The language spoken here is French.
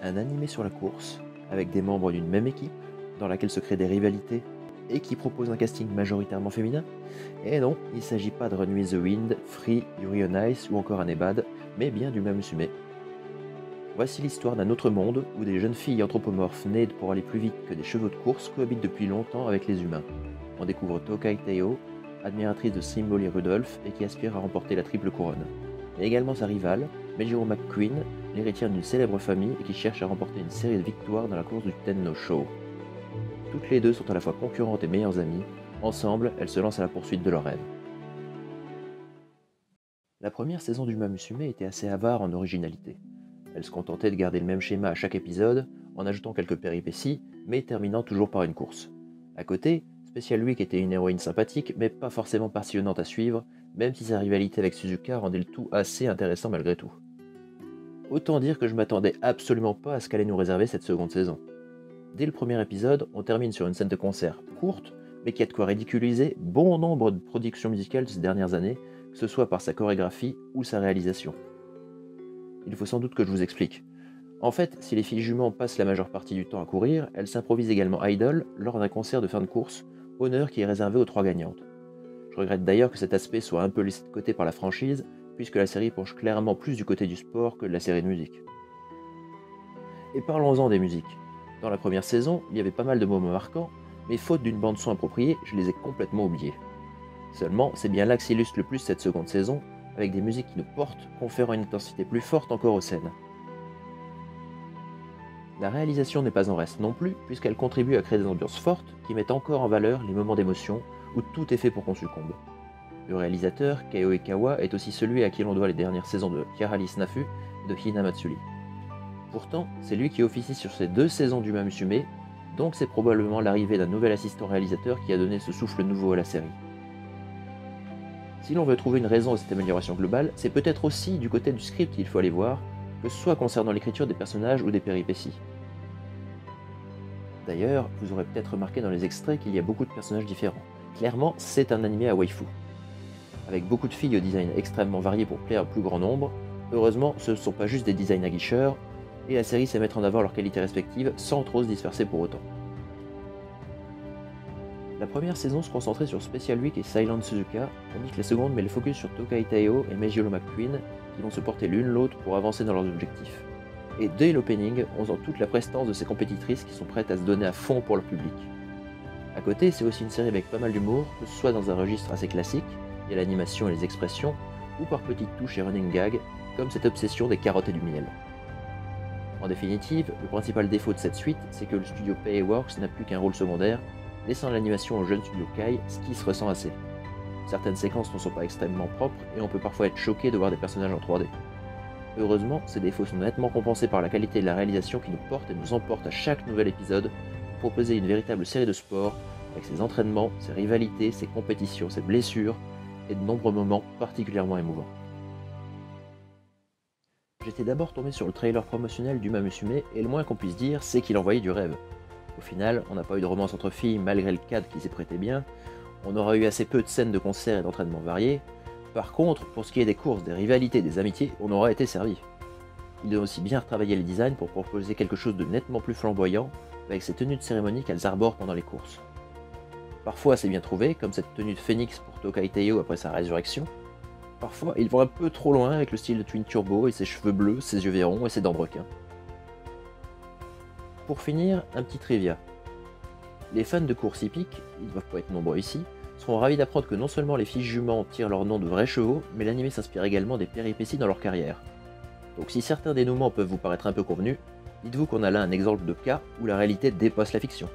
un animé sur la course, avec des membres d'une même équipe, dans laquelle se créent des rivalités, et qui propose un casting majoritairement féminin? Et non, il ne s'agit pas de Run with the Wind, Free, Yuri on Ice ou encore Anebad, mais bien du même Musume. Voici l'histoire d'un autre monde où des jeunes filles anthropomorphes nées pour aller plus vite que des chevaux de course cohabitent depuis longtemps avec les humains. On découvre Tokai Teo, admiratrice de Symbol et Rudolph et qui aspire à remporter la triple couronne. Mais également sa rivale, Meijiro McQueen, l'héritière d'une célèbre famille et qui cherche à remporter une série de victoires dans la course du Tenno Show. Toutes les deux sont à la fois concurrentes et meilleures amies. Ensemble, elles se lancent à la poursuite de leurs rêves. La première saison du Musume était assez avare en originalité. Elle se contentait de garder le même schéma à chaque épisode, en ajoutant quelques péripéties, mais terminant toujours par une course. À côté, Special Week était une héroïne sympathique, mais pas forcément passionnante à suivre, même si sa rivalité avec Suzuka rendait le tout assez intéressant malgré tout. Autant dire que je m'attendais absolument pas à ce qu'allait nous réserver cette seconde saison. Dès le premier épisode, on termine sur une scène de concert courte, mais qui a de quoi ridiculiser bon nombre de productions musicales de ces dernières années, que ce soit par sa chorégraphie ou sa réalisation. Il faut sans doute que je vous explique. En fait, si les filles juments passent la majeure partie du temps à courir, elles s'improvisent également idol lors d'un concert de fin de course, honneur qui est réservé aux trois gagnantes. Je regrette d'ailleurs que cet aspect soit un peu laissé de côté par la franchise, puisque la série penche clairement plus du côté du sport que de la série de musique. Et parlons-en des musiques. Dans la première saison, il y avait pas mal de moments marquants, mais faute d'une bande-son appropriée, je les ai complètement oubliés. Seulement, c'est bien là que s'illustre le plus cette seconde saison, avec des musiques qui nous portent, conférant une intensité plus forte encore aux scènes. La réalisation n'est pas en reste non plus, puisqu'elle contribue à créer des ambiances fortes qui mettent encore en valeur les moments d'émotion où tout est fait pour qu'on succombe. Le réalisateur, Kaio Ekawa, est aussi celui à qui l'on doit les dernières saisons de Kirali Snafu et de Hina Matsuri. Pourtant, c'est lui qui officie sur ces deux saisons du Musume, donc c'est probablement l'arrivée d'un nouvel assistant réalisateur qui a donné ce souffle nouveau à la série. Si l'on veut trouver une raison à cette amélioration globale, c'est peut-être aussi du côté du script qu'il faut aller voir, que ce soit concernant l'écriture des personnages ou des péripéties. D'ailleurs, vous aurez peut-être remarqué dans les extraits qu'il y a beaucoup de personnages différents. Clairement, c'est un animé à waifu. Avec beaucoup de filles au design extrêmement varié pour plaire au plus grand nombre, heureusement, ce ne sont pas juste des designs aguicheurs, et la série sait mettre en avant leurs qualités respectives sans trop se disperser pour autant. La première saison se concentrait sur Special Week et Silent Suzuka, tandis que la seconde met le focus sur Tokai Teo et Meijiro McQueen, qui vont se porter l'une l'autre pour avancer dans leurs objectifs. Et dès l'opening, on sent toute la prestance de ces compétitrices qui sont prêtes à se donner à fond pour leur public. À côté, c'est aussi une série avec pas mal d'humour, que ce soit dans un registre assez classique, il y a l'animation et les expressions, ou par petites touches et running gags, comme cette obsession des carottes et du miel. En définitive, le principal défaut de cette suite, c'est que le studio Payworks n'a plus qu'un rôle secondaire, laissant l'animation au jeune studio Kai, ce qui se ressent assez. Certaines séquences ne sont pas extrêmement propres et on peut parfois être choqué de voir des personnages en 3D. Heureusement, ces défauts sont nettement compensés par la qualité de la réalisation qui nous porte et nous emporte à chaque nouvel épisode pour proposer une véritable série de sport avec ses entraînements, ses rivalités, ses compétitions, ses blessures et de nombreux moments particulièrement émouvants. J'étais d'abord tombé sur le trailer promotionnel du Musume et le moins qu'on puisse dire, c'est qu'il envoyait du rêve. Au final, on n'a pas eu de romance entre filles malgré le cadre qui s'y prêtait bien, on aura eu assez peu de scènes de concert et d'entraînement variés. Par contre, pour ce qui est des courses, des rivalités, des amitiés, on aura été servi. Ils ont aussi bien retravaillé les designs pour proposer quelque chose de nettement plus flamboyant, avec ces tenues de cérémonie qu'elles arborent pendant les courses. Parfois c'est bien trouvé, comme cette tenue de phénix pour Tokai Teo après sa résurrection. Parfois ils vont un peu trop loin avec le style de Twin Turbo et ses cheveux bleus, ses yeux verrons et ses dents de requin. Pour finir, un petit trivia. Les fans de courses hippiques, ils ne doivent pas être nombreux ici, seront ravis d'apprendre que non seulement les filles juments tirent leur nom de vrais chevaux, mais l'anime s'inspire également des péripéties dans leur carrière. Donc si certains dénouements peuvent vous paraître un peu convenus, dites-vous qu'on a là un exemple de cas où la réalité dépasse la fiction.